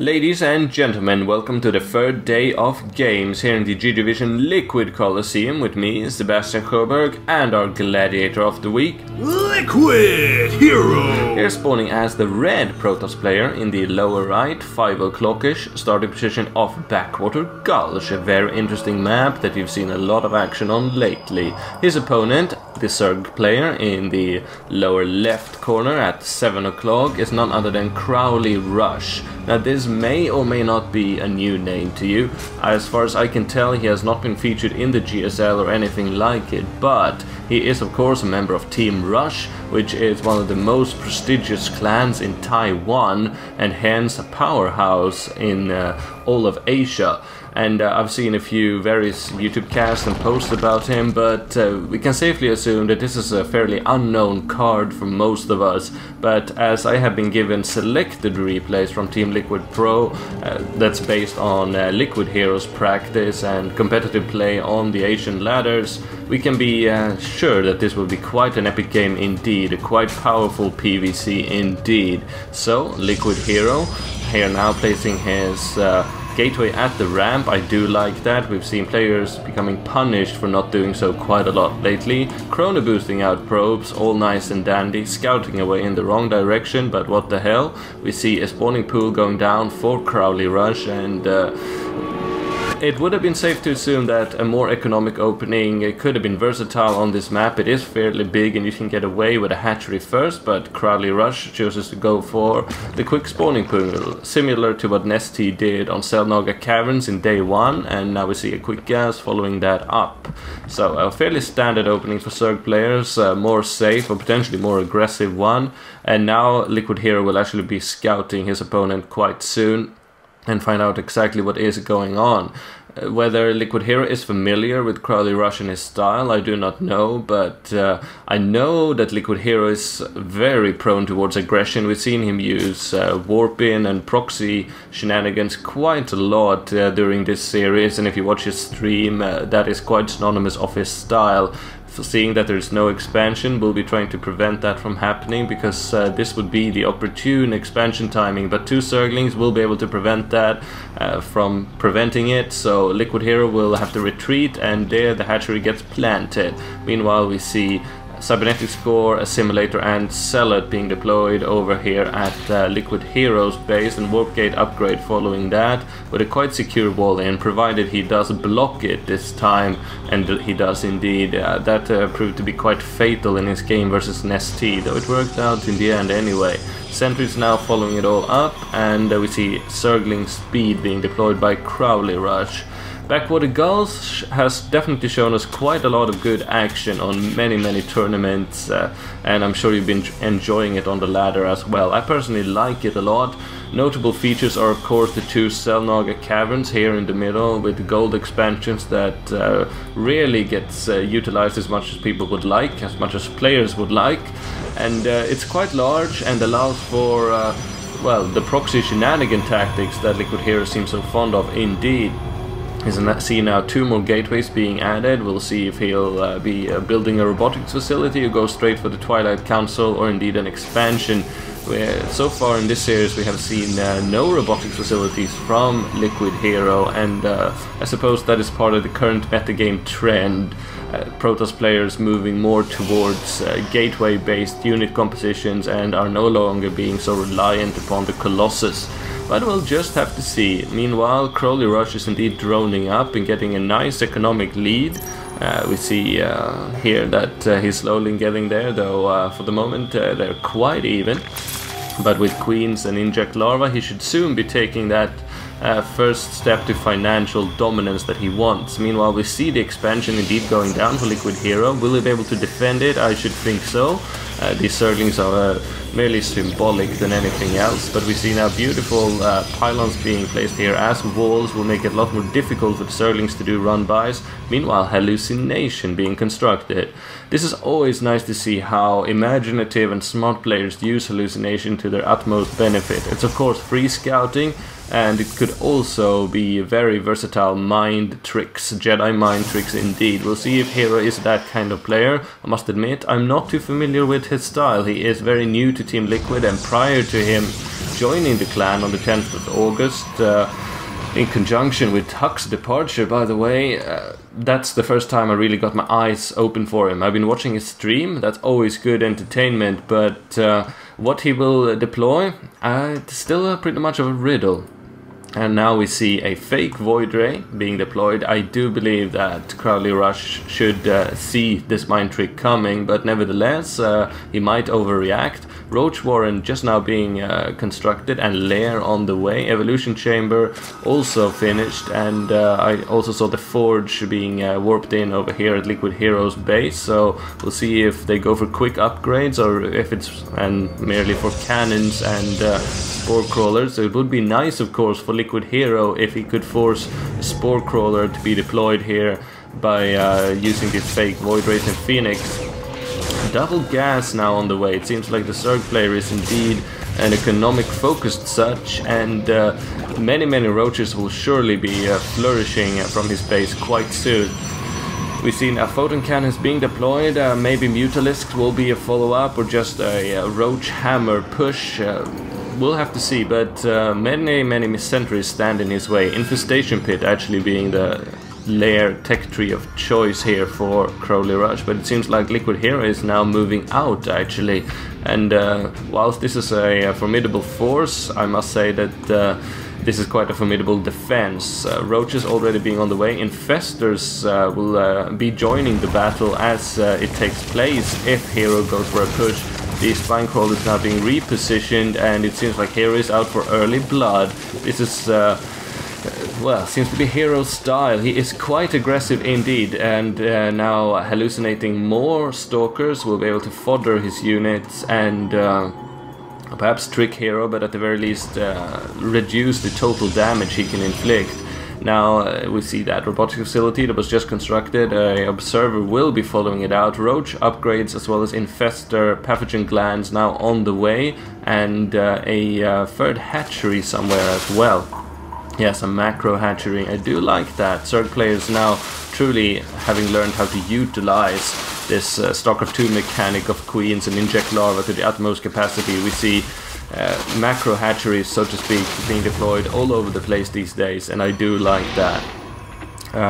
Ladies and gentlemen, welcome to the third day of games here in the GGvision Liquid Colosseum with me, Sebastian Sjoberg, and our Gladiator of the week, Liquid HerO! Here spawning as the red Protoss player in the lower right, 5 o'clockish, starting position of Backwater Gulch, a very interesting map that you've seen a lot of action on lately. His opponent, the Zerg player in the lower left corner at 7 o'clock, is none other than CrowleyRUSH. Now this may or may not be a new name to you. As far as I can tell, he has not been featured in the GSL or anything like it, but he is of course a member of Team Rush, which is one of the most prestigious clans in Taiwan and hence a powerhouse in all of Asia. And I've seen a few various YouTube casts and posts about him, but we can safely assume that this is a fairly unknown card for most of us. But as I have been given selected replays from Team Liquid Pro, that's based on Liquid HerO's practice and competitive play on the Asian ladders, we can be sure that this will be quite an epic game indeed, a quite powerful PvC indeed. So, Liquid HerO, here now placing his gateway at the ramp. I do like that. We've seen players becoming punished for not doing so quite a lot lately. Chrono boosting out probes, all nice and dandy, scouting away in the wrong direction, but what the hell. We see a spawning pool going down for CrowleyRUSH, and it would have been safe to assume that a more economic opening could have been versatile on this map. It is fairly big and you can get away with a hatchery first, but CrowleyRUSH chooses to go for the quick spawning pool, similar to what Nestea did on Selnaga Caverns in day 1, and now we see a quick gas following that up. So a fairly standard opening for Zerg players, more safe or potentially more aggressive one, and now Liquid HerO will actually be scouting his opponent quite soon and find out exactly what is going on. Whether Liquid HerO is familiar with CrowleyRUSH and his style, I do not know, but I know that Liquid HerO is very prone towards aggression. We've seen him use warp-in and proxy shenanigans quite a lot during this series, and if you watch his stream, that is quite synonymous of his style. Seeing that there is no expansion, we'll be trying to prevent that from happening, because this would be the opportune expansion timing, but 2 Zerglings will be able to prevent that from preventing it, so Liquid HerO will have to retreat, and there the hatchery gets planted. Meanwhile we see Cybernetics Core, Assimilator and Zealot being deployed over here at Liquid HerO's base, and Warp Gate upgrade following that, with a quite secure wall in, provided he does block it this time, and he does indeed. That proved to be quite fatal in his game versus Nestea, though it worked out in the end anyway. Sentries now following it all up, and we see Zergling Speed being deployed by CrowleyRUSH. Backwater Gulch has definitely shown us quite a lot of good action on many tournaments, and I'm sure you've been enjoying it on the ladder as well. I personally like it a lot. Notable features are of course the 2 Selnaga Caverns here in the middle with gold expansions that really gets utilized as much as people would like, as much as players would like, and it's quite large and allows for well, the proxy shenanigan tactics that Liquid HerO seems so fond of indeed. We see now 2 more gateways being added. We'll see if he'll be building a robotics facility or go straight for the Twilight Council, or indeed an expansion. Where so far in this series we have seen no robotics facilities from Liquid HerO, and I suppose that is part of the current metagame trend. Protoss players moving more towards gateway-based unit compositions and are no longer being so reliant upon the Colossus. But we'll just have to see. Meanwhile, CrowleyRUSH is indeed droning up and getting a nice economic lead. We see here that he's slowly getting there, though for the moment they're quite even. But with Queens and Inject Larva, he should soon be taking that first step to financial dominance that he wants. Meanwhile, we see the expansion indeed going down for Liquid HerO. Will he be able to defend it? I should think so. These Zerglings are merely symbolic than anything else, but we see now beautiful pylons being placed here as walls will make it a lot more difficult for the Zerglings to do run-bys. Meanwhile, hallucination being constructed. This is always nice to see how imaginative and smart players use hallucination to their utmost benefit. It's of course free scouting, and it could also be very versatile mind tricks, Jedi mind tricks indeed. We'll see if HerO is that kind of player. I must admit, I'm not too familiar with his style. He is very new to Team Liquid, and prior to him joining the clan on the 10th of August. In conjunction with Huck's departure, by the way. That's the first time I really got my eyes open for him. I've been watching his stream, that's always good entertainment, but what he will deploy, it's still pretty much of a riddle. And now we see a fake Void Ray being deployed. I do believe that CrowleyRUSH should see this mind trick coming, but nevertheless, he might overreact. Roach Warren just now being constructed and Lair on the way. Evolution Chamber also finished, and I also saw the Forge being warped in over here at Liquid HerO's base, so we'll see if they go for quick upgrades or if it's merely for cannons and Spore Crawlers. So it would be nice, of course, for Liquid HerO if he could force a Spore Crawler to be deployed here by using these fake Void Rays and Phoenix. Double gas now on the way. It seems like the Zerg player is indeed an economic focused such, and many roaches will surely be flourishing from his base quite soon. We've seen photon cannons being deployed, maybe Mutalisks will be a follow-up or just a roach hammer push. We'll have to see, but many sentries stand in his way. Infestation Pit actually being the Lair tech tree of choice here for CrowleyRUSH, but it seems like Liquid HerO is now moving out actually, and whilst this is a formidable force, I must say that this is quite a formidable defense. Roaches already being on the way. Infestors will be joining the battle as it takes place if HerO goes for a push. The Spine Crawler is now being repositioned, and it seems like HerO is out for early blood. This is well, seems to be HerO's style. He is quite aggressive indeed, and now hallucinating more Stalkers will be able to fodder his units and perhaps trick HerO, but at the very least reduce the total damage he can inflict. Now we see that robotics facility that was just constructed, an observer will be following it out. Roach upgrades as well as infestor pathogen glands now on the way, and a third hatchery somewhere as well. Yes, a macro hatchery. I do like that. Zerg players now truly having learned how to utilize this Starcraft 2 mechanic of queens and inject larvae to the utmost capacity. We see macro hatcheries, so to speak, being deployed all over the place these days, and I do like that.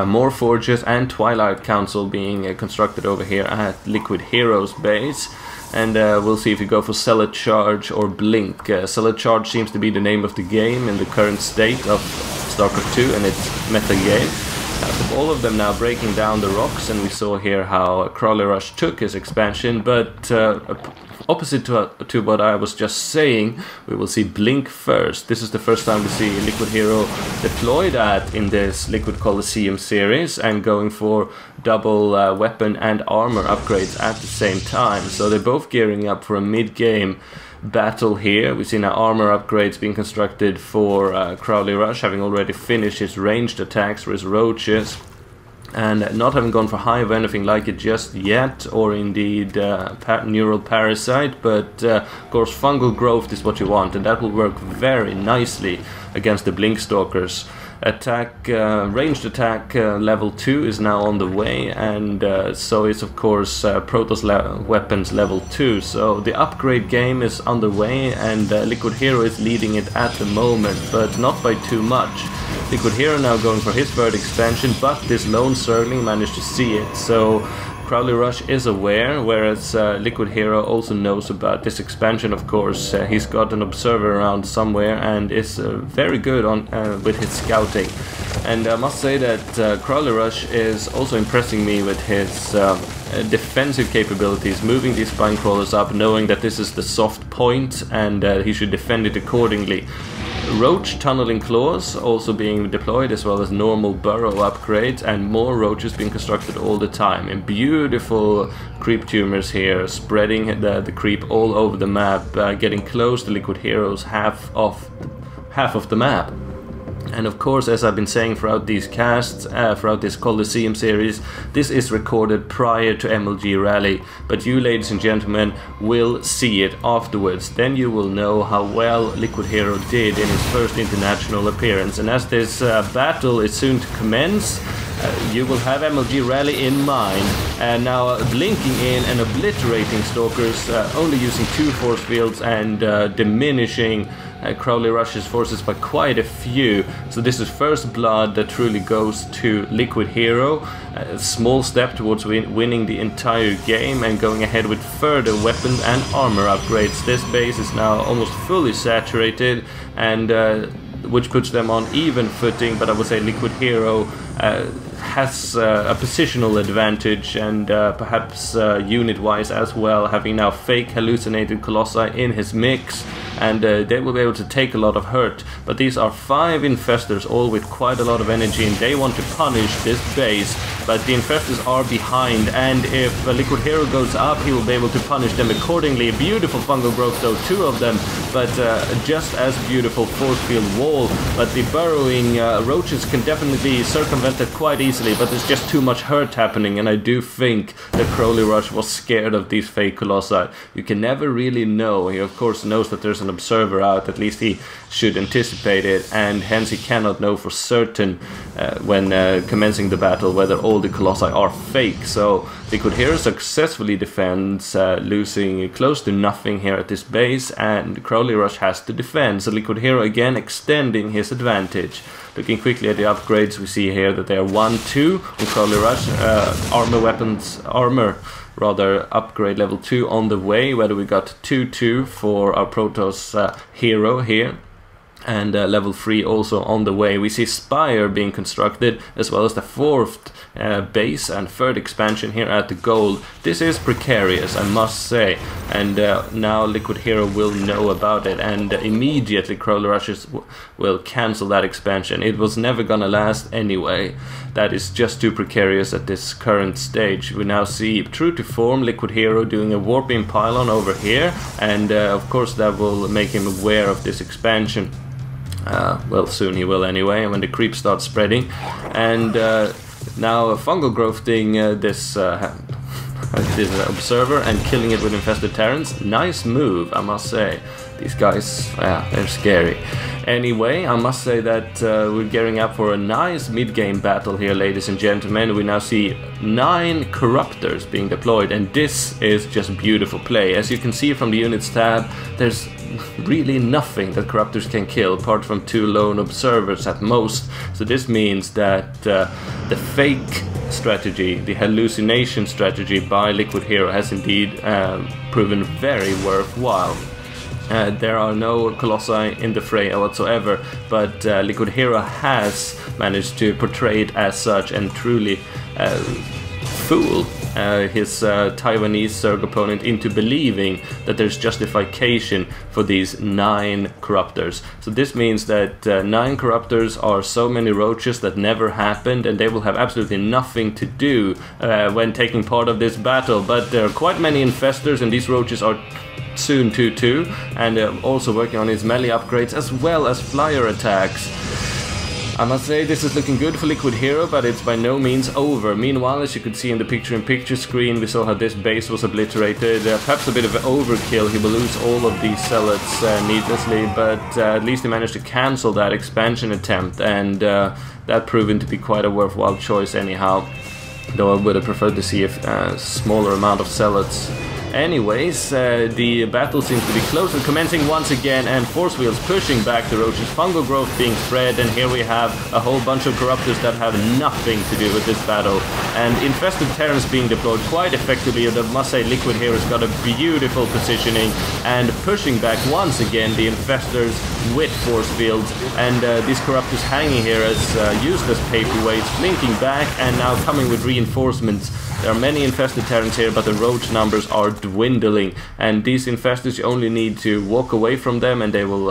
More forges and Twilight Council being constructed over here at Liquid HerO's base. And we'll see if we go for Zealot Charge or Blink. Zealot Charge seems to be the name of the game in the current state of StarCraft 2 and its meta game. With all of them now breaking down the rocks, and we saw here how CrowleyRUSH took his expansion, but opposite to what I was just saying, we will see Blink first. This is the first time we see Liquid HerO deployed in this Liquid Colosseum series and going for double weapon and armor upgrades at the same time. So they're both gearing up for a mid-game battle here. We see now armor upgrades being constructed for CrowleyRUSH, having already finished his ranged attacks for his roaches, and not having gone for hive or anything like it just yet, or indeed neural parasite, but of course fungal growth is what you want, and that will work very nicely against the Blink Stalkers. Attack, ranged attack level 2 is now on the way, and so is of course Protoss weapons level 2. So the upgrade game is underway, and Liquid HerO is leading it at the moment, but not by too much. Liquid HerO now going for his third expansion, but this lone Zergling managed to see it, so CrowleyRUSH is aware, whereas Liquid HerO also knows about this expansion, of course. He's got an observer around somewhere and is very good on with his scouting. And I must say that CrowleyRUSH is also impressing me with his defensive capabilities, moving these spine crawlers up, knowing that this is the soft point and he should defend it accordingly. Roach tunneling claws also being deployed, as well as normal burrow upgrades, and more roaches being constructed all the time. And beautiful creep tumors here, spreading the creep all over the map, getting close to Liquid HerO's half of the map. And of course, as I've been saying throughout these casts, throughout this Colosseum series, this is recorded prior to MLG Rally, but you, ladies and gentlemen, will see it afterwards. Then you will know how well Liquid HerO did in his first international appearance. And as this battle is soon to commence, you will have MLG Rally in mind, and now blinking in and obliterating Stalkers, only using 2 force fields and diminishing CrowleyRUSH his forces by quite a few. So this is first blood that truly goes to Liquid HerO. A small step towards winning the entire game and going ahead with further weapon and armor upgrades. This base is now almost fully saturated, and which puts them on even footing, but I would say Liquid HerO has a positional advantage, and perhaps unit-wise as well, having now fake hallucinated colossi in his mix, and they will be able to take a lot of hurt. But these are 5 infestors, all with quite a lot of energy, and they want to punish this base, but the infestors are behind, and if Liquid HerO goes up, he will be able to punish them accordingly. A beautiful fungal growth though, 2 of them, but just as beautiful force field wall. But the burrowing roaches can definitely circumvent it quite easily, but there's just too much hurt happening, and I do think that CrowleyRUSH was scared of these fake colossi. You can never really know. He of course knows that there's an observer out, at least he should anticipate it, and hence he cannot know for certain when commencing the battle whether all the colossi are fake. So Liquid HerO successfully defends, losing close to nothing here at this base, and CrowleyRUSH has to defend. So Liquid HerO again extending his advantage. Looking quickly at the upgrades, we see here that they are 1-2 on CrowleyRUSH. Armor upgrade level 2 on the way, whether we got 2-2 for our Protoss HerO here, and level 3 also on the way. We see Spire being constructed, as well as the 4th base and 3rd expansion here at the gold. This is precarious, I must say, and now Liquid HerO will know about it, and immediately CrowleyRUSH will cancel that expansion. It was never gonna last anyway. That is just too precarious at this current stage. We now see, true to form, Liquid HerO doing a warping pylon over here, and of course that will make him aware of this expansion. Well, soon he will anyway, when the creep starts spreading. And now fungal growthing this observer and killing it with infested Terrans. Nice move, I must say. These guys, yeah, they're scary. Anyway, I must say that we're gearing up for a nice mid-game battle here, ladies and gentlemen. We now see 9 Corruptors being deployed, and this is just beautiful play. As you can see from the units tab, there's really nothing that Corruptors can kill, apart from 2 lone observers at most. So this means that the fake strategy, the hallucination strategy by Liquid HerO has indeed proven very worthwhile. There are no colossi in the fray whatsoever, but Liquid HerO has managed to portray it as such and truly fool his Taiwanese Zerg opponent into believing that there's justification for these 9 Corruptors. So this means that 9 Corruptors are so many roaches that never happened, and they will have absolutely nothing to do when taking part of this battle. But there are quite many infestors, and these roaches are soon 2-2, and also working on his melee upgrades as well as flyer attacks. I must say this is looking good for Liquid HerO, but it's by no means over. Meanwhile, as you could see in the picture-in-picture screen, we saw how this base was obliterated. Perhaps a bit of an overkill. He will lose all of these zealots needlessly, but at least he managed to cancel that expansion attempt, and that proven to be quite a worthwhile choice anyhow. Though I would have preferred to see a smaller amount of zealots. Anyways, the battle seems to be close and commencing once again, and force wheels pushing back the roaches, fungal growth being spread, and here we have a whole bunch of Corruptors that have nothing to do with this battle, and infested Terrans being deployed quite effectively. I must say Liquid HerO's got a beautiful positioning and pushing back once again the infestors with force fields, and these Corruptors hanging here as useless paperweights, blinking back and now coming with reinforcements. There are many infested Terrans here, but the roach numbers are dwindling, and these infestors, you only need to walk away from them and they will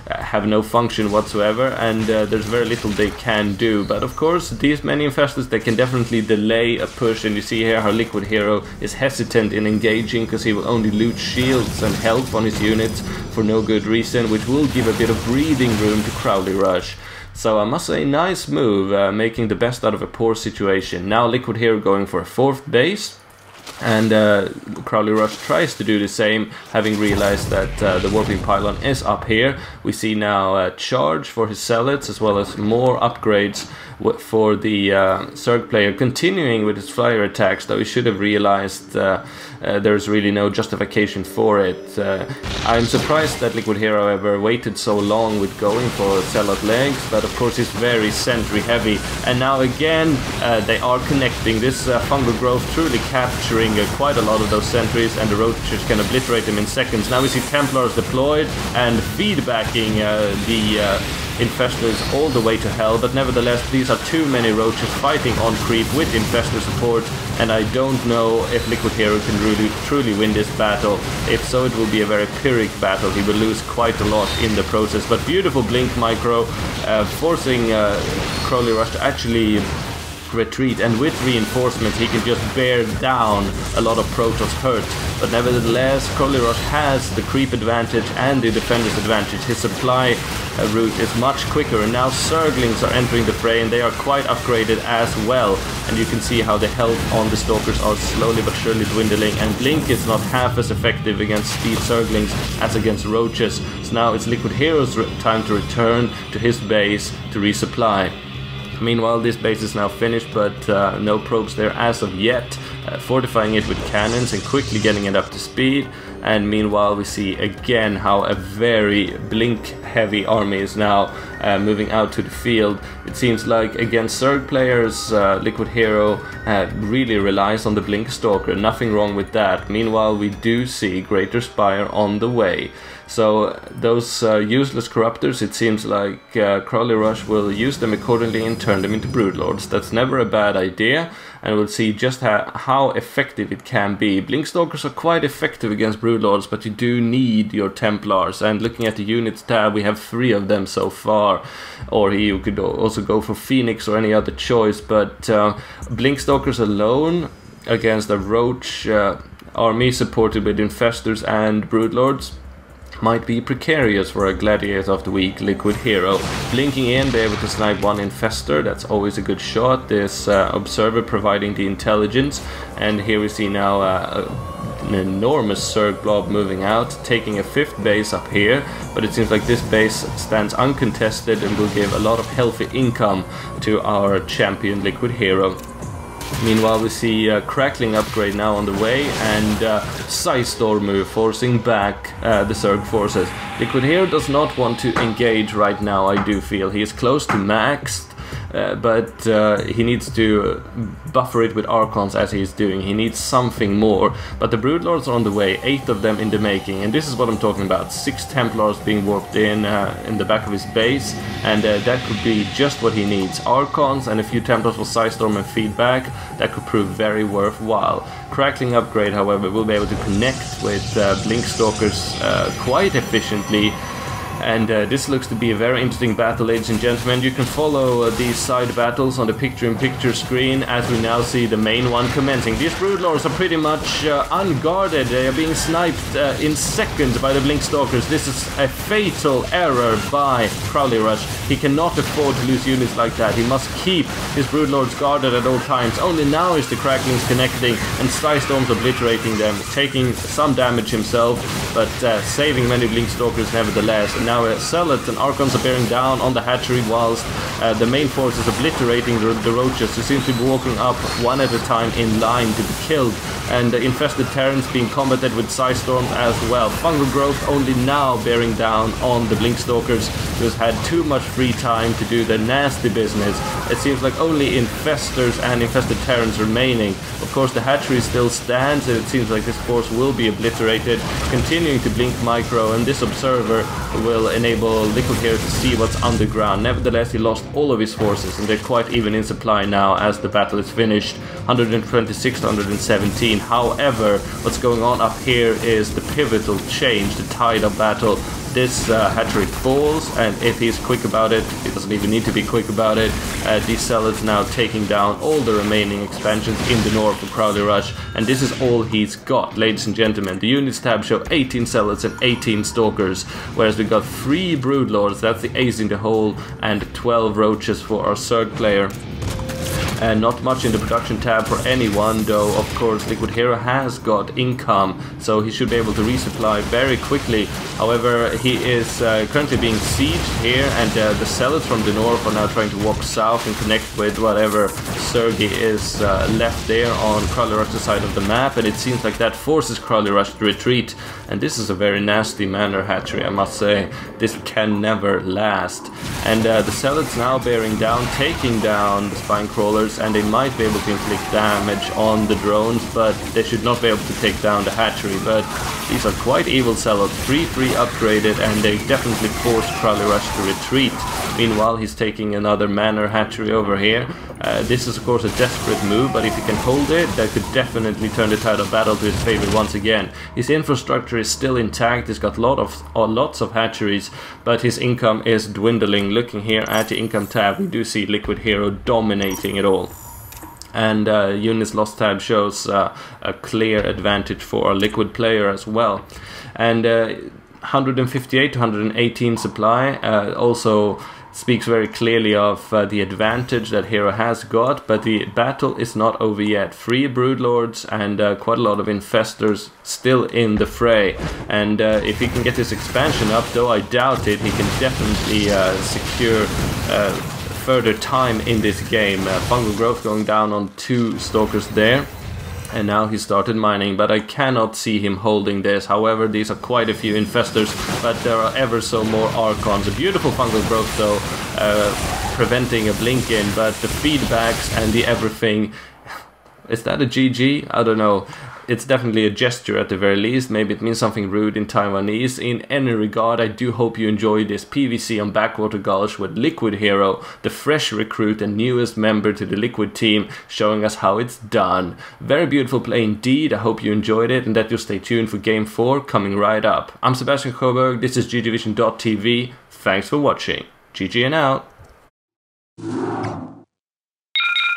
have no function whatsoever, and there's very little they can do. But of course, these many infestors, they can definitely delay a push, and you see here how Liquid HerO is hesitant in engaging because he will only loot shields and health on his units for no good reason, which will give a bit of breathing room to CrowleyRUSH. So I must say, nice move, making the best out of a poor situation. Now Liquid HerO going for a 4th base, and CrowleyRUSH tries to do the same, having realized that the warping pylon is up here. We see now a charge for his zealots, as well as more upgrades for the Zerg player continuing with his flyer attacks, though he should have realized there's really no justification for it. I'm surprised that Liquid HerO ever waited so long with going for sellout legs, but of course he's very sentry heavy, and now again they are connecting. This fungal growth truly capturing quite a lot of those sentries, and the roaches can obliterate them in seconds. Now we see Templars deployed and feedbacking the infestors all the way to hell, but nevertheless these are too many roaches fighting on creep with infestor support, and I don't know if Liquid HerO can really truly win this battle. If so, it will be a very Pyrrhic battle. He will lose quite a lot in the process, but beautiful blink micro forcing CrowleyRUSH to actually retreat, and with reinforcements he can just bear down a lot of Protoss hurt. But nevertheless, CrowleyRUSH has the creep advantage and the defender's advantage. His supply route is much quicker, and now Zerglings are entering the fray, and they are quite upgraded as well. And you can see how the health on the Stalkers are slowly but surely dwindling, and Blink is not half as effective against speed Zerglings as against roaches. So now it's Liquid HerO's time to return to his base to resupply. Meanwhile, this base is now finished, but no probes there as of yet, fortifying it with cannons and quickly getting it up to speed. And meanwhile we see again how a very blink heavy army is now moving out to the field. It seems like against Zerg players, Liquid HerO really relies on the blink stalker, nothing wrong with that. Meanwhile we do see Greater Spire on the way. So those useless corruptors, it seems like CrowleyRUSH will use them accordingly and turn them into broodlords. That's never a bad idea, and we'll see just how effective it can be. Blinkstalkers are quite effective against broodlords, but you do need your Templars, and looking at the units tab we have 3 of them so far. Or you could also go for Phoenix or any other choice, but Blinkstalkers alone against a roach army supported with infestors and broodlords might be precarious for a Gladiator of the week Liquid HerO. Blinking in, be able to snipe one infestor, that's always a good shot. This observer providing the intelligence, and here we see now an enormous Zerg blob moving out, taking a 5th base up here, but it seems like this base stands uncontested and will give a lot of healthy income to our champion Liquid HerO. Meanwhile we see Crackling upgrade now on the way, and Psystorm forcing back the Zerg forces. Liquid HerO does not want to engage right now, I do feel. He is close to maxed, but he needs to buffer it with Archons as he is doing. He needs something more, but the Broodlords are on the way, 8 of them in the making, and this is what I'm talking about. 6 Templars being warped in the back of his base, and that could be just what he needs. Archons and a few Templars for Psystorm and feedback, that could prove very worthwhile. Crackling upgrade, however, will be able to connect with Blinkstalkers quite efficiently. And this looks to be a very interesting battle, ladies and gentlemen. You can follow these side battles on the picture-in-picture screen as we now see the main one commencing. These broodlords are pretty much unguarded. They are being sniped in seconds by the Blinkstalkers. This is a fatal error by CrowleyRUSH. He cannot afford to lose units like that. He must keep his broodlords guarded at all times. Only now is the Cracklings connecting and Psystorms obliterating them, taking some damage himself, but saving many Blinkstalkers nevertheless. Now Zealots and Archons are bearing down on the hatchery, whilst the main force is obliterating the roaches, who seem to be walking up one at a time in line to be killed, and the infested Terrans being combated with Psystorms as well. Fungal growth only now bearing down on the Blinkstalkers, who has had too much free time to do their nasty business. It seems like only infestors and infested Terrans remaining. Of course the hatchery still stands, and it seems like this force will be obliterated, continuing to blink micro, and this observer will enable Liquid HerO to see what's underground. Nevertheless, he lost all of his forces, and they're quite even in supply now as the battle is finished, 126 to 117. However, what's going on up here is the pivotal change, the tide of battle. This hatchery falls, and if he's quick about it, he doesn't even need to be quick about it. These Zealots now taking down all the remaining expansions in the north of CrowleyRUSH, and this is all he's got, ladies and gentlemen. The units tab show 18 Zealots and 18 Stalkers, whereas we got 3 Broodlords, that's the ace in the hole, and 12 Roaches for our Zerg player. Not much in the production tab for anyone, though of course Liquid HerO has got income, so he should be able to resupply very quickly. However, he is currently being sieged here, and the zealots from the north are now trying to walk south and connect with whatever Sergei is left there on CrowleyRUSH's side of the map, and it seems like that forces CrowleyRUSH to retreat. And this is a very nasty manor hatchery, I must say. This can never last. And the zealots now bearing down, taking down the spine crawlers, and they might be able to inflict damage on the drones, but they should not be able to take down the hatchery. But these are quite evil zealots, 3-3 upgraded, and they definitely force CrowleyRUSH to retreat. Meanwhile, he's taking another manor hatchery over here. This is of course a desperate move, but if he can hold it, that could definitely turn the tide of battle to his favor once again. His infrastructure is still intact, he's got lots of hatcheries, but his income is dwindling. Looking here at the income tab, we do see Liquid HerO dominating it all. And units lost tab shows a clear advantage for a Liquid player as well. And 158 to 118 supply also speaks very clearly of the advantage that HerO has got, but the battle is not over yet. 3 broodlords and quite a lot of infestors still in the fray, and if he can get this expansion up, though I doubt it, he can definitely secure further time in this game. Fungal growth going down on 2 stalkers there. And now he started mining, but I cannot see him holding this. However, these are quite a few infestors, but there are ever so more Archons. A beautiful fungal growth though, preventing a blink in, but the feedbacks and the everything... Is that a GG? I don't know. It's definitely a gesture at the very least. Maybe it means something rude in Taiwanese. In any regard, I do hope you enjoyed this PvC on Backwater Gulch with Liquid HerO, the fresh recruit and newest member to the Liquid team, showing us how it's done. Very beautiful play indeed. I hope you enjoyed it and that you'll stay tuned for Game 4 coming right up. I'm Sebastian Sjoberg, this is GGvision.tv. Thanks for watching. GG and out.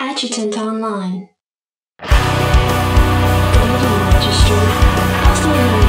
Adjutant online. Registry.